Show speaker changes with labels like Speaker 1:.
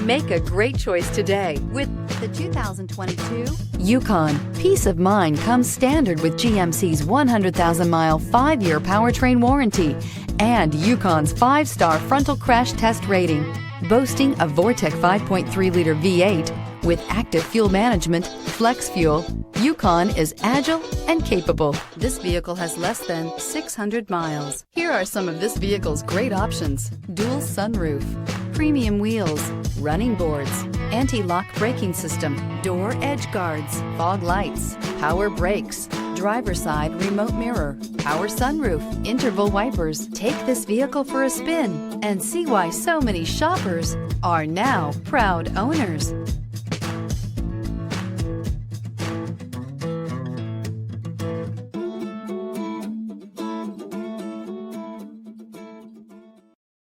Speaker 1: Make a great choice today with the 2022 Yukon. Peace of mind comes standard with GMC's 100,000-mile, 5-year powertrain warranty and Yukon's 5-star frontal crash test rating. Boasting a Vortec 5.3-liter V8 with active fuel management, flex fuel, Yukon is agile and capable. This vehicle has less than 600 miles. Here are some of this vehicle's great options: dual sunroof, premium wheels, running boards, anti-lock braking system, door edge guards, fog lights, power brakes, driver's side remote mirror, power sunroof, interval wipers. Take this vehicle for a spin and see why so many shoppers are now proud owners.